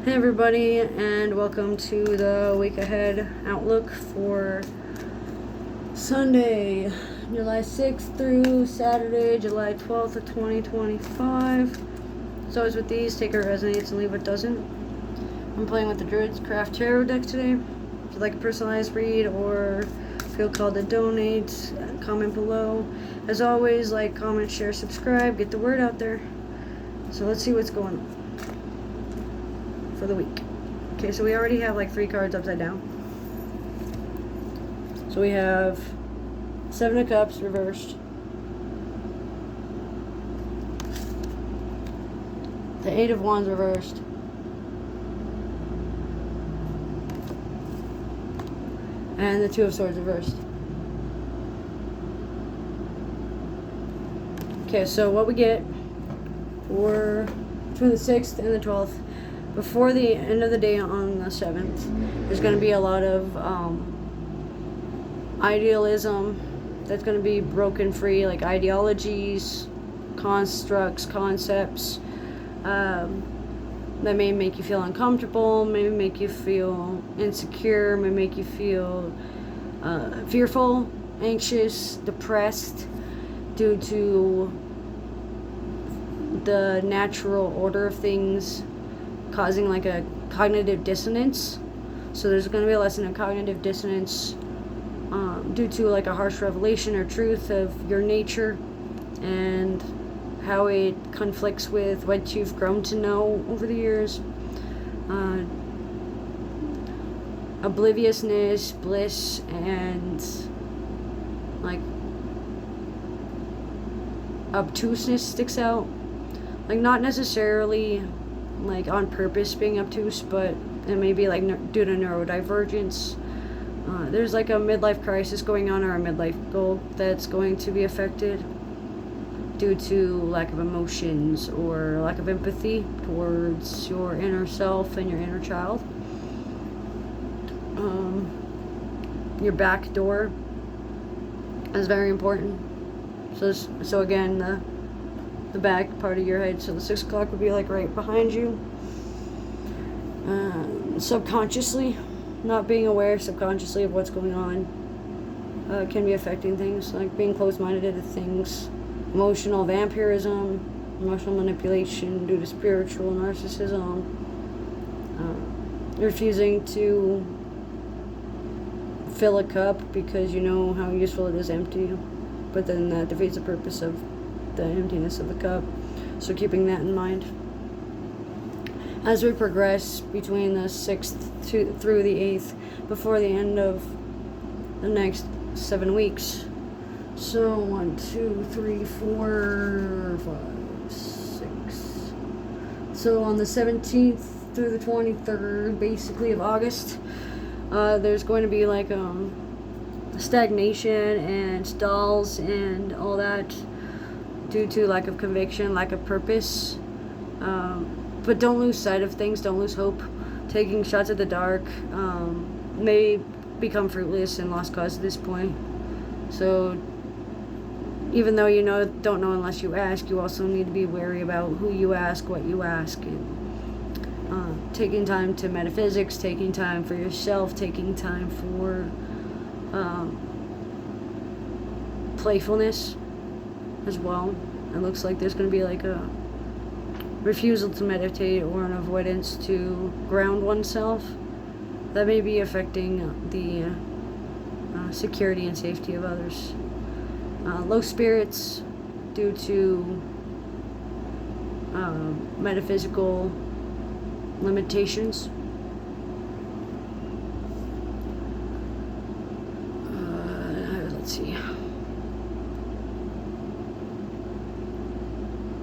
Hey everybody, and welcome to the week ahead outlook for Sunday, July 6th through Saturday, July 12th of 2025. So as with these, take what resonates and leave what doesn't. I'm playing with the Druid's Craft Tarot deck today. If you'd like a personalized read or feel called to donate, comment below. As always, like, comment, share, subscribe, get the word out there. So let's see what's going on for the week. Okay, so we already have like 3 cards upside down. So we have 7 of Cups reversed, the 8 of Wands reversed, and the 2 of Swords reversed. Okay, so what we get for between the 6th and the 12th, before the end of the day on the 7th, there's going to be a lot of idealism that's going to be broken free, like ideologies, constructs, concepts that may make you feel uncomfortable, may make you feel insecure, may make you feel fearful, anxious, depressed due to the natural order of things causing like a cognitive dissonance. So there's going to be a lesson of cognitive dissonance due to like a harsh revelation or truth of your nature and how it conflicts with what you've grown to know over the years. Obliviousness, bliss, and like obtuseness sticks out. Like not necessarily like on purpose being obtuse, but it may be like due to neurodivergence. There's like a midlife crisis going on, or a midlife goal that's going to be affected due to lack of emotions or lack of empathy towards your inner self and your inner child. Your back door is very important. So again, the back part of your head, so the 6 o'clock would be like right behind you. Subconsciously, not being aware subconsciously of what's going on can be affecting things, like being closed-minded to things, emotional vampirism, emotional manipulation due to spiritual narcissism, refusing to fill a cup because you know how useful it is empty, but then that defeats the purpose of the emptiness of the cup. So keeping that in mind as we progress between the 6th through the 8th, before the end of the next 7 weeks. So 1, 2, 3, 4, 5, 6. So on the 17th through the 23rd, basically, of August, there's going to be like stagnation and stalls and all that due to lack of conviction, lack of purpose. But don't lose sight of things, don't lose hope. Taking shots at the dark may become fruitless and lost cause at this point. So even though you don't know unless you ask, you also need to be wary about who you ask, what you ask, and taking time to metaphysics, taking time for yourself, taking time for playfulness as well. It looks like there's going to be like a refusal to meditate or an avoidance to ground oneself that may be affecting the security and safety of others. Low spirits due to metaphysical limitations. Let's see.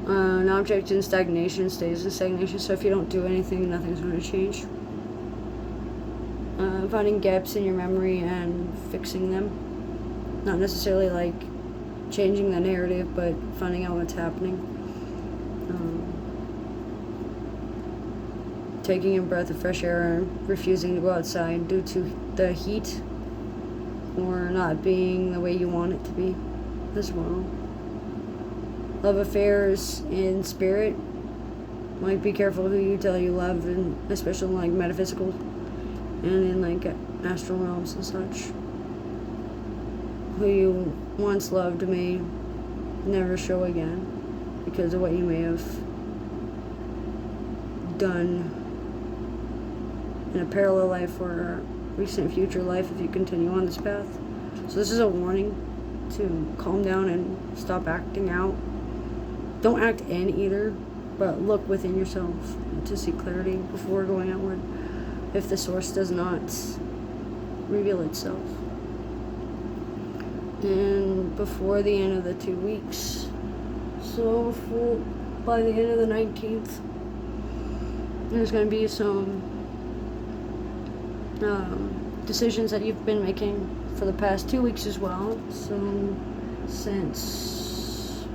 An object in stagnation stays in stagnation, so if you don't do anything, nothing's going to change. Finding gaps in your memory and fixing them. Not necessarily like changing the narrative, but finding out what's happening. Taking a breath of fresh air and refusing to go outside due to the heat or not being the way you want it to be as well. Love affairs in spirit Like, be careful who you tell you love, and especially in, like, metaphysical and in, like, astral realms and such. Who you once loved may never show again because of what you may have done in a parallel life or a recent future life if you continue on this path. So this is a warning to calm down and stop acting out. Don't act in either, but look within yourself to see clarity before going outward if the source does not reveal itself. And before the end of the 2 weeks, so by the end of the 19th, there's going to be some decisions that you've been making for the past 2 weeks as well. So since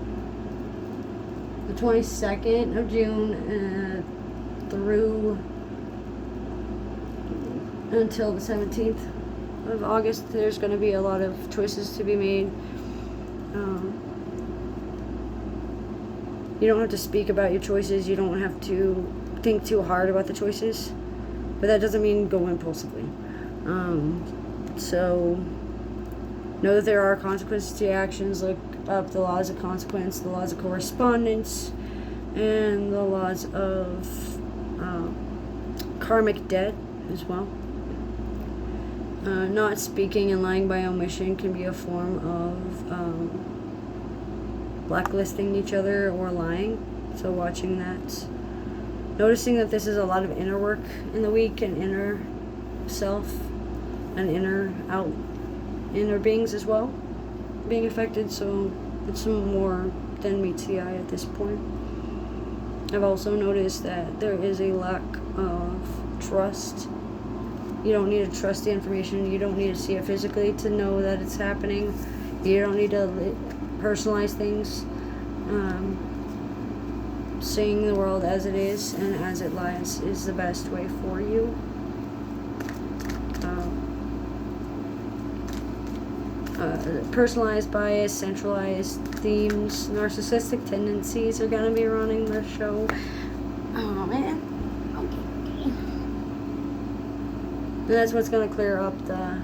the 22nd of June through until the 17th of August, there's going to be a lot of choices to be made. You don't have to speak about your choices. You don't have to think too hard about the choices, but that doesn't mean go impulsively. So know that there are consequences to your actions. Look up the laws of consequence, the laws of correspondence, and the laws of karmic debt as well. Not speaking and lying by omission can be a form of blacklisting each other or lying. So watching that. Noticing that this is a lot of inner work in the week and inner self and inner beings as well being affected. So it's more than meets the eye at this point. I've also noticed that there is a lack of trust. You don't need to trust the information. You don't need to see it physically to know that it's happening. You don't need to personalize things. Seeing the world as it is and as it lies is the best way for you. Personalized bias, centralized themes, narcissistic tendencies are going to be running the show. Oh man. Okay. And that's what's going to clear up the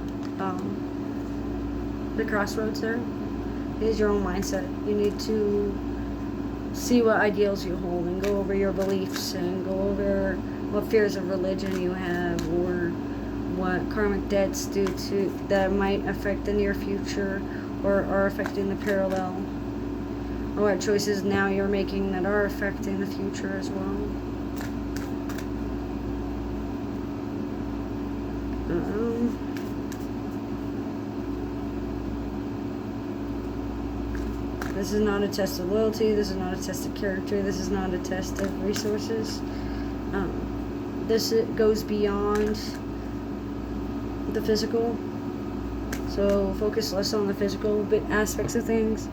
crossroads there. Is your own mindset. You need to see what ideals you hold and go over your beliefs and go over what fears of religion you have or what karmic debts do to that might affect the near future or are affecting the parallel, or what choices now you're making that are affecting the future as well. This is not a test of loyalty. This is not a test of character. This is not a test of resources. This goes beyond the physical. So focus less on the physical aspects of things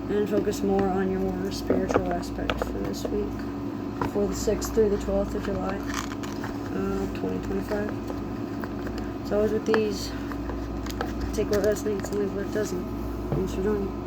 and focus more on your spiritual aspect for this week, for the 6th through the 12th of July, 2025. As always with these, take what resonates and leave what doesn't. Thanks for joining.